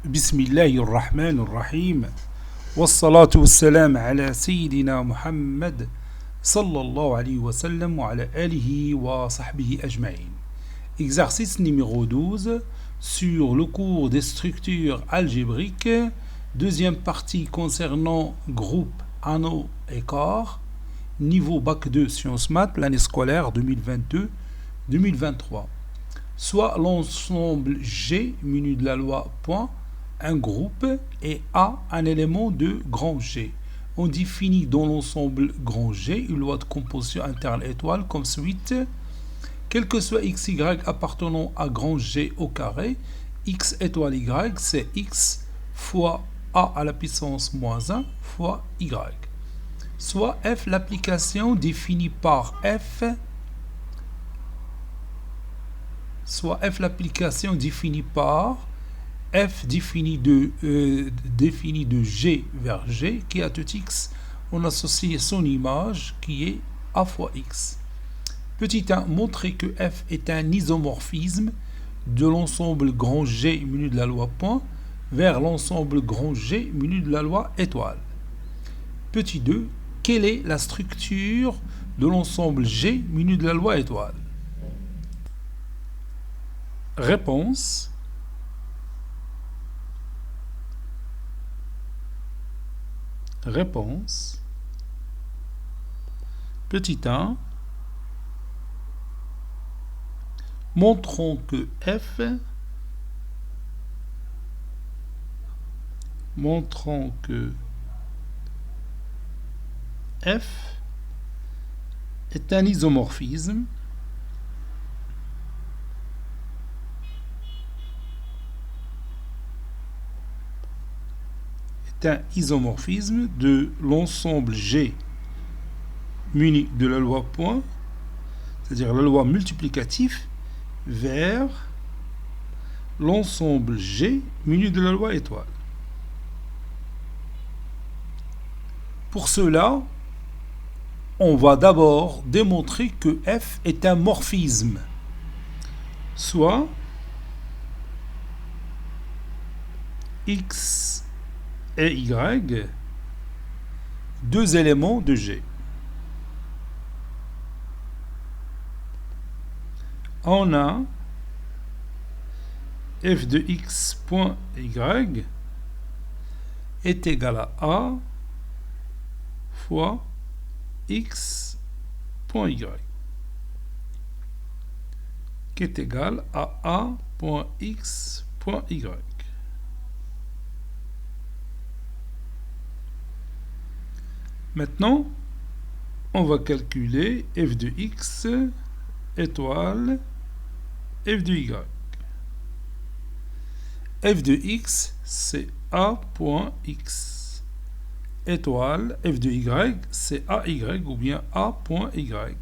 بسم الله الرحمن الرحيم والصلاة والسلام على سيدنا محمد صلى الله عليه وسلم وعلى آله وصحبه أجمعين. Exercice numéro 12 sur le cours des structures algébriques, deuxième partie concernant groupe, anneau et corps, niveau bac 2 sciences maths, l'année scolaire 2022-2023. Soit l'ensemble G muni de la loi point, un groupe, et A, un élément de grand G. On définit dans l'ensemble grand G une loi de composition interne étoile comme suite. Quel que soit x, y appartenant à grand G au carré, x étoile y, c'est x fois a à la puissance moins 1 fois y. Soit f, l'application définie par f, l'application définie par f définie de G vers G, qui à tout x, on associe son image qui est a fois x. Petit 1, montrer que f est un isomorphisme de l'ensemble grand G muni de la loi point vers l'ensemble grand G muni de la loi étoile. Petit 2, quelle est la structure de l'ensemble G muni de la loi étoile? Réponse. Petit 1. Montrons que f est un isomorphisme de l'ensemble G muni de la loi point, c'est-à-dire la loi multiplicative, vers l'ensemble G muni de la loi étoile. Pour cela, on va d'abord démontrer que f est un morphisme, soit x et y, deux éléments de G. On a f de x point y est égal à a fois x point y, qui est égal à a point x point y. Maintenant, on va calculer f de x étoile f de y. F de x, c'est a point x. Étoile, f de y, c'est ay ou bien a point y.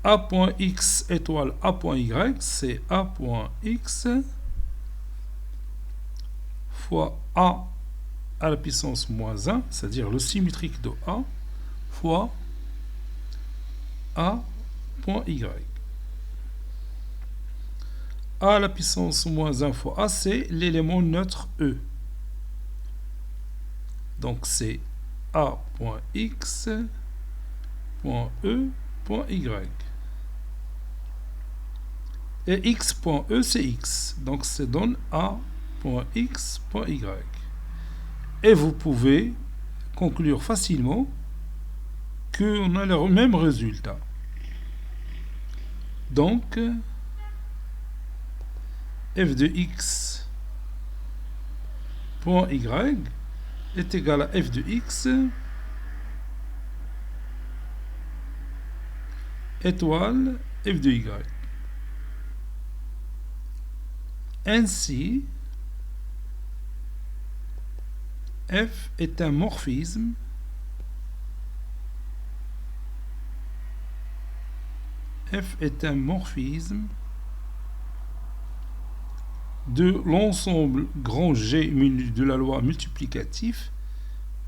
A point x étoile a point y, c'est a point x fois a à la puissance moins 1, c'est-à-dire le symétrique de a, fois a point y. A à la puissance moins 1 fois a, c'est l'élément neutre e. Donc c'est a point x point e point y. Et x point e, c'est x. Donc ça donne a point x point y. Et vous pouvez conclure facilement qu'on a le même résultat. Donc, f de x point y est égal à f de x étoile f de y. Ainsi, f est un morphisme de l'ensemble grand G muni de la loi multiplicative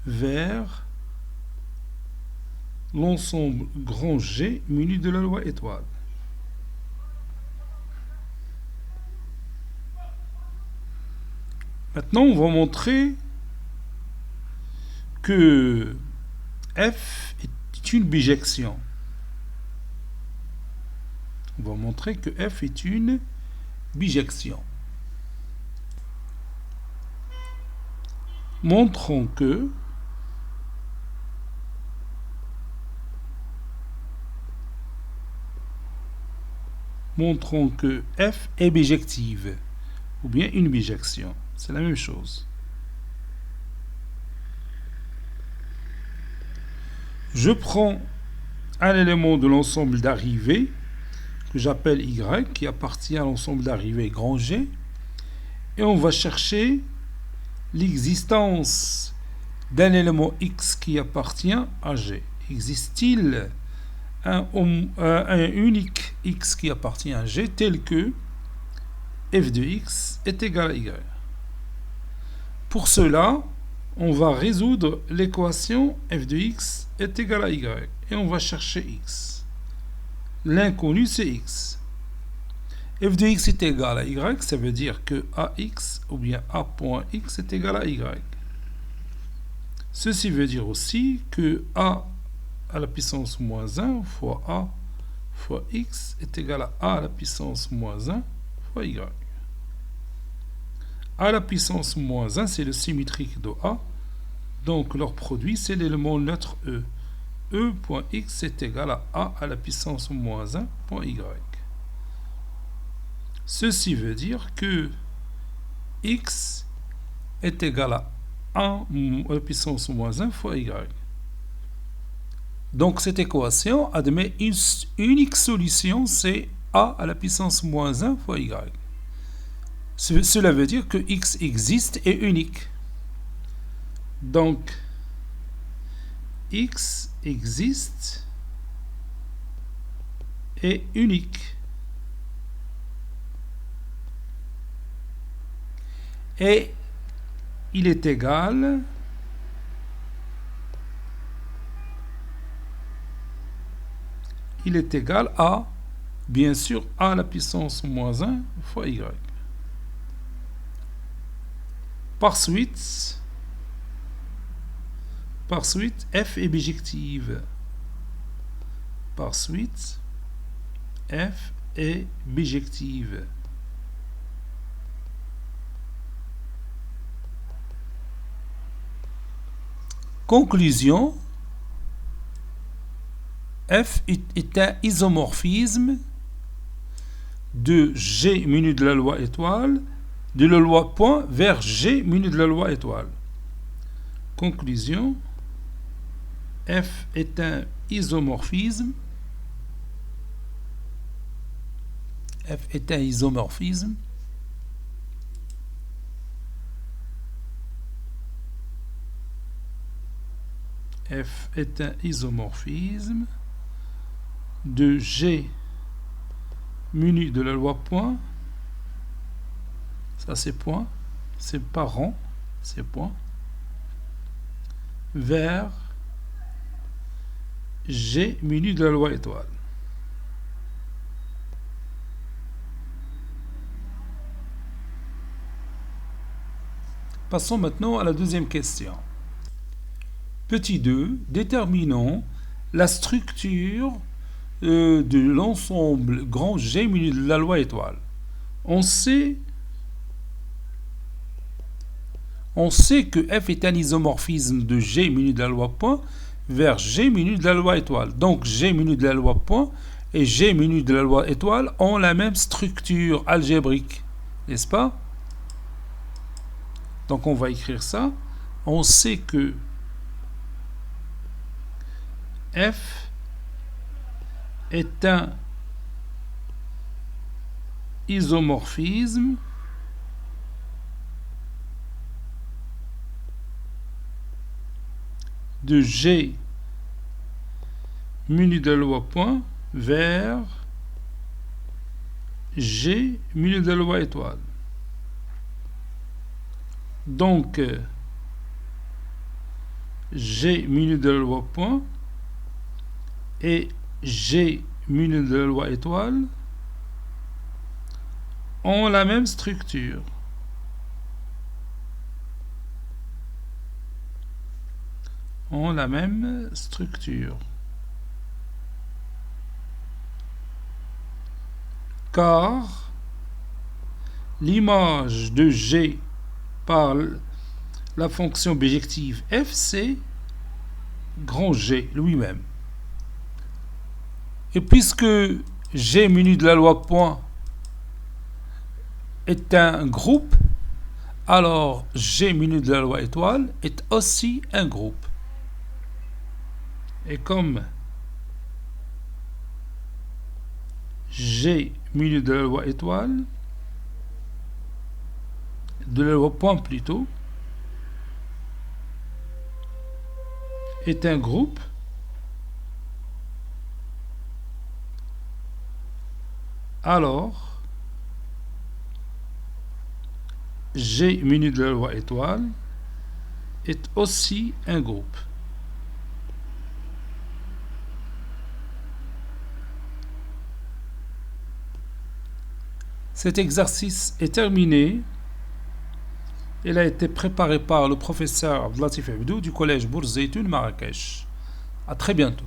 vers l'ensemble grand G muni de la loi étoile. Maintenant, on va montrer que f est une bijection. On va montrer que f est une bijection. Montrons que f est bijective ou bien une bijection. C'est la même chose. Je prends un élément de l'ensemble d'arrivée que j'appelle Y, qui appartient à l'ensemble d'arrivée grand G, et on va chercher l'existence d'un élément X qui appartient à G. Existe-t-il un unique X qui appartient à G tel que f de X est égal à Y? Pour cela, on va résoudre l'équation f de X est égal à Y et on va chercher X. L'inconnu, c'est X. F de X est égal à Y, ça veut dire que AX ou bien A.X est égal à Y. Ceci veut dire aussi que A à la puissance moins 1 fois A fois X est égal à A à la puissance moins 1 fois Y. A à la puissance moins 1, c'est le symétrique de A. Donc leur produit, c'est l'élément neutre E. E.x est égal à la puissance moins 1 point Y. Ceci veut dire que X est égal à 1 à la puissance moins 1 fois Y. Donc cette équation admet une unique solution, c'est A à la puissance moins 1 fois Y. Cela veut dire que X existe et est unique. Donc X existe et unique. Et il est égal à, bien sûr, A à la puissance moins 1 fois Y. Par suite, f est bijective. Par suite, f est bijective. Conclusion, f est un isomorphisme de G menu de la loi étoile, de la loi point vers G menu de la loi étoile. Conclusion, f est un isomorphisme. F est un isomorphisme F est un isomorphisme de G muni de la loi point, ça c'est point, c'est pas rond, c'est point, vers G muni de la loi étoile. Passons maintenant à la deuxième question. Petit 2, déterminons la structure de l'ensemble grand G muni de la loi étoile. On sait que F est un isomorphisme de G muni de la loi point vers G muni de la loi étoile. Donc G muni de la loi point et G muni de la loi étoile ont la même structure algébrique, n'est-ce pas? Donc on va écrire ça. On sait que F est un isomorphisme de G muni de la loi point vers G muni de la loi étoile. Donc G muni de la loi point et G muni de la loi étoile ont la même structure. ont la même structure. Car l'image de G par la fonction bijective f, c'est grand G lui-même. Et puisque G muni de la loi point est un groupe, alors G muni de la loi étoile est aussi un groupe. Et comme G muni de la loi étoile, de la loi point plutôt, est un groupe, alors G muni de la loi étoile est aussi un groupe. Cet exercice est terminé. Il a été préparé par le professeur Abdelatif Abdou du collège Bourz Zeytoun Marrakech. À très bientôt.